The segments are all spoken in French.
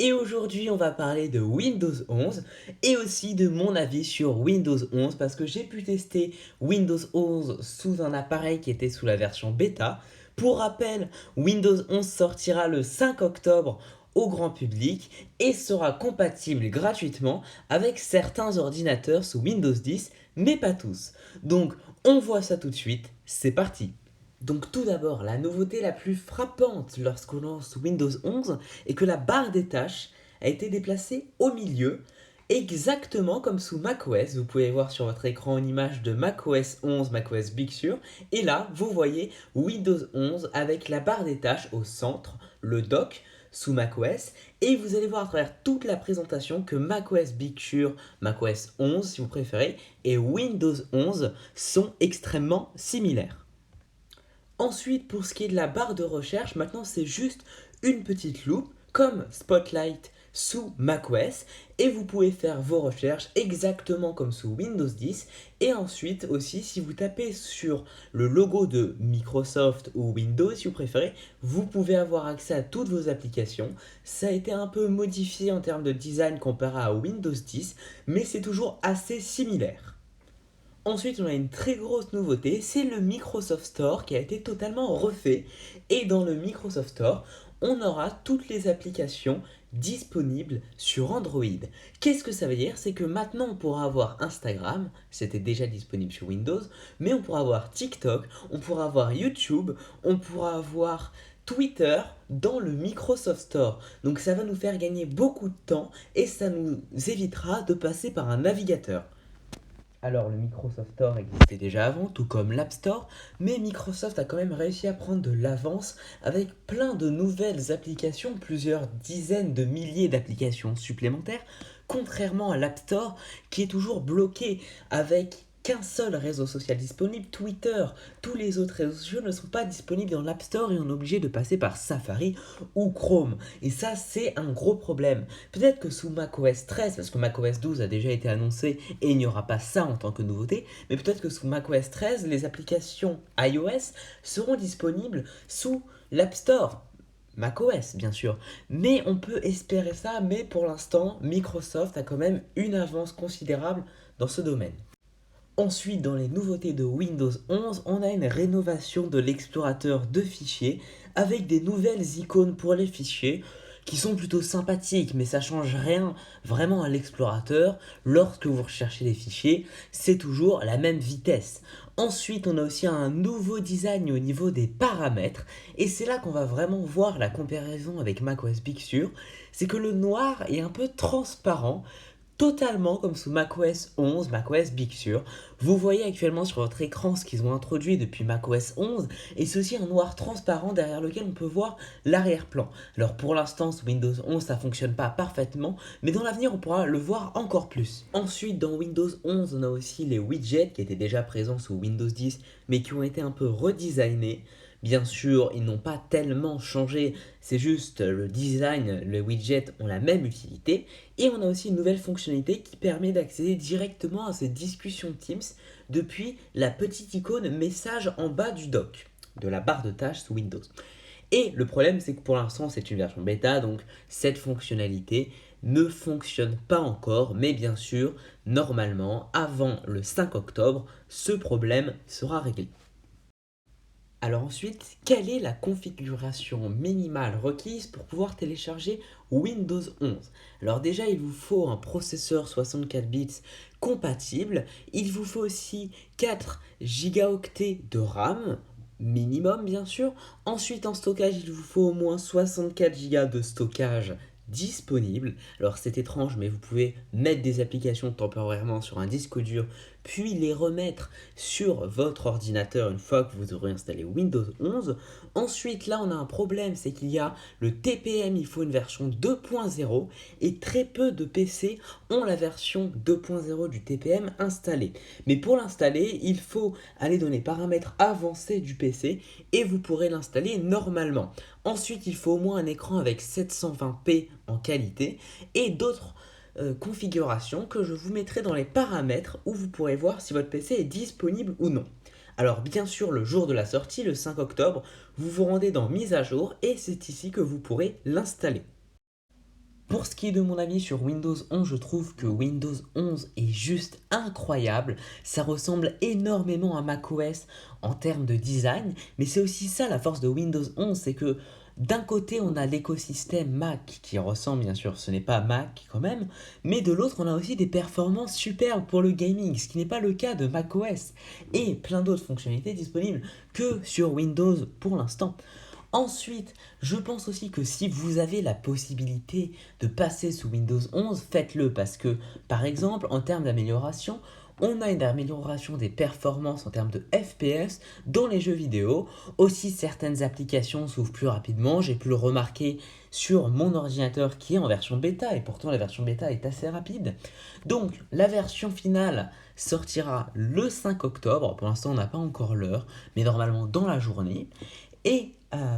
Et aujourd'hui, on va parler de Windows 11 et aussi de mon avis sur Windows 11 parce que j'ai pu tester Windows 11 sous un appareil qui était sous la version bêta. Pour rappel, Windows 11 sortira le 5 octobre au grand public et sera compatible gratuitement avec certains ordinateurs sous Windows 10, mais pas tous. Donc, on voit ça tout de suite, c'est parti. Donc tout d'abord, la nouveauté la plus frappante lorsqu'on lance Windows 11 est que la barre des tâches a été déplacée au milieu, exactement comme sous macOS. Vous pouvez voir sur votre écran une image de macOS 11, macOS Big Sur, et là, vous voyez Windows 11 avec la barre des tâches au centre, le dock sous macOS, et vous allez voir à travers toute la présentation que macOS Big Sur, macOS 11 si vous préférez, et Windows 11 sont extrêmement similaires. Ensuite, pour ce qui est de la barre de recherche, maintenant c'est juste une petite loupe comme Spotlight sous macOS et vous pouvez faire vos recherches exactement comme sous Windows 10. Et ensuite aussi, si vous tapez sur le logo de Microsoft ou Windows si vous préférez, vous pouvez avoir accès à toutes vos applications. Ça a été un peu modifié en termes de design comparé à Windows 10, mais c'est toujours assez similaire. Ensuite, on a une très grosse nouveauté, c'est le Microsoft Store qui a été totalement refait. Et dans le Microsoft Store, on aura toutes les applications disponibles sur Android. Qu'est-ce que ça veut dire? C'est que maintenant on pourra avoir Instagram, c'était déjà disponible sur Windows, mais on pourra avoir TikTok, on pourra avoir YouTube, on pourra avoir Twitter dans le Microsoft Store. Donc ça va nous faire gagner beaucoup de temps et ça nous évitera de passer par un navigateur. Alors le Microsoft Store existait déjà avant, tout comme l'App Store, mais Microsoft a quand même réussi à prendre de l'avance avec plein de nouvelles applications, plusieurs dizaines de milliers d'applications supplémentaires, contrairement à l'App Store qui est toujours bloqué avec qu'un seul réseau social disponible, Twitter. Tous les autres réseaux sociaux ne sont pas disponibles dans l'App Store et on est obligé de passer par Safari ou Chrome. Et ça, c'est un gros problème. Peut-être que sous macOS 13, parce que macOS 12 a déjà été annoncé et il n'y aura pas ça en tant que nouveauté, mais peut-être que sous macOS 13, les applications iOS seront disponibles sous l'App Store. macOS, bien sûr. Mais on peut espérer ça, mais pour l'instant, Microsoft a quand même une avance considérable dans ce domaine. Ensuite, dans les nouveautés de Windows 11, on a une rénovation de l'explorateur de fichiers avec des nouvelles icônes pour les fichiers qui sont plutôt sympathiques, mais ça change rien vraiment à l'explorateur. Lorsque vous recherchez les fichiers, c'est toujours la même vitesse. Ensuite, on a aussi un nouveau design au niveau des paramètres, et c'est là qu'on va vraiment voir la comparaison avec macOS Big Sur. C'est que le noir est un peu transparent, totalement comme sous macOS 11, macOS Big Sur. Vous voyez actuellement sur votre écran ce qu'ils ont introduit depuis macOS 11 et c'est aussi un noir transparent derrière lequel on peut voir l'arrière-plan. Alors pour l'instant sous Windows 11 ça fonctionne pas parfaitement mais dans l'avenir on pourra le voir encore plus. Ensuite dans Windows 11 on a aussi les widgets qui étaient déjà présents sous Windows 10 mais qui ont été un peu redesignés. Bien sûr, ils n'ont pas tellement changé, c'est juste le design, les widgets ont la même utilité. Et on a aussi une nouvelle fonctionnalité qui permet d'accéder directement à ces discussions Teams depuis la petite icône message en bas du dock, de la barre de tâches sous Windows. Et le problème, c'est que pour l'instant, c'est une version bêta, donc cette fonctionnalité ne fonctionne pas encore, mais bien sûr, normalement, avant le 5 octobre, ce problème sera réglé. Alors ensuite, quelle est la configuration minimale requise pour pouvoir télécharger Windows 11? Alors déjà, il vous faut un processeur 64 bits compatible. Il vous faut aussi 4 gigaoctets de RAM, minimum bien sûr. Ensuite, en stockage, il vous faut au moins 64 Go de stockage disponible. Alors c'est étrange, mais vous pouvez mettre des applications temporairement sur un disque dur, puis les remettre sur votre ordinateur une fois que vous aurez installé Windows 11. Ensuite, là, on a un problème, c'est qu'il y a le TPM, il faut une version 2.0 et très peu de PC ont la version 2.0 du TPM installée. Mais pour l'installer, il faut aller dans les paramètres avancés du PC et vous pourrez l'installer normalement. Ensuite, il faut au moins un écran avec 720p en qualité et d'autres configuration que je vous mettrai dans les paramètres où vous pourrez voir si votre PC est disponible ou non. Alors bien sûr, le jour de la sortie, le 5 octobre, vous vous rendez dans Mise à jour et c'est ici que vous pourrez l'installer. Pour ce qui est de mon avis sur Windows 11, je trouve que Windows 11 est juste incroyable. Ça ressemble énormément à macOS en termes de design, mais c'est aussi ça la force de Windows 11, c'est que d'un côté on a l'écosystème Mac qui ressemble, bien sûr, ce n'est pas Mac quand même, mais de l'autre on a aussi des performances superbes pour le gaming, ce qui n'est pas le cas de macOS, et plein d'autres fonctionnalités disponibles que sur Windows pour l'instant. Ensuite, je pense aussi que si vous avez la possibilité de passer sous Windows 11, faites-le parce que, par exemple, en termes d'amélioration, on a une amélioration des performances en termes de FPS dans les jeux vidéo. Aussi, certaines applications s'ouvrent plus rapidement. J'ai pu le remarquer sur mon ordinateur qui est en version bêta et pourtant la version bêta est assez rapide. Donc, la version finale sortira le 5 octobre. Pour l'instant, on n'a pas encore l'heure, mais normalement dans la journée. Et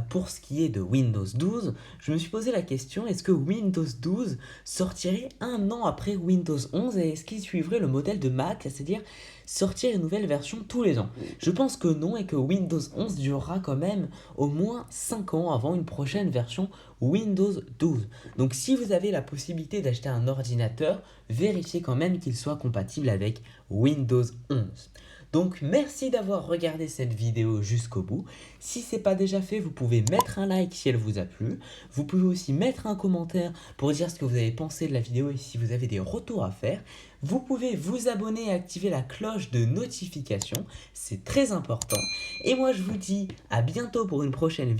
pour ce qui est de Windows 12, je me suis posé la question, est-ce que Windows 12 sortirait un an après Windows 11 et est-ce qu'il suivrait le modèle de Mac, c'est-à-dire sortir une nouvelle version tous les ans? Je pense que non et que Windows 11 durera quand même au moins 5 ans avant une prochaine version Windows 12. Donc si vous avez la possibilité d'acheter un ordinateur, vérifiez quand même qu'il soit compatible avec Windows 11. Donc merci d'avoir regardé cette vidéo jusqu'au bout. Si ce n'est pas déjà fait, vous pouvez mettre un like si elle vous a plu. Vous pouvez aussi mettre un commentaire pour dire ce que vous avez pensé de la vidéo et si vous avez des retours à faire. Vous pouvez vous abonner et activer la cloche de notification, c'est très important. Et moi je vous dis à bientôt pour une prochaine vidéo.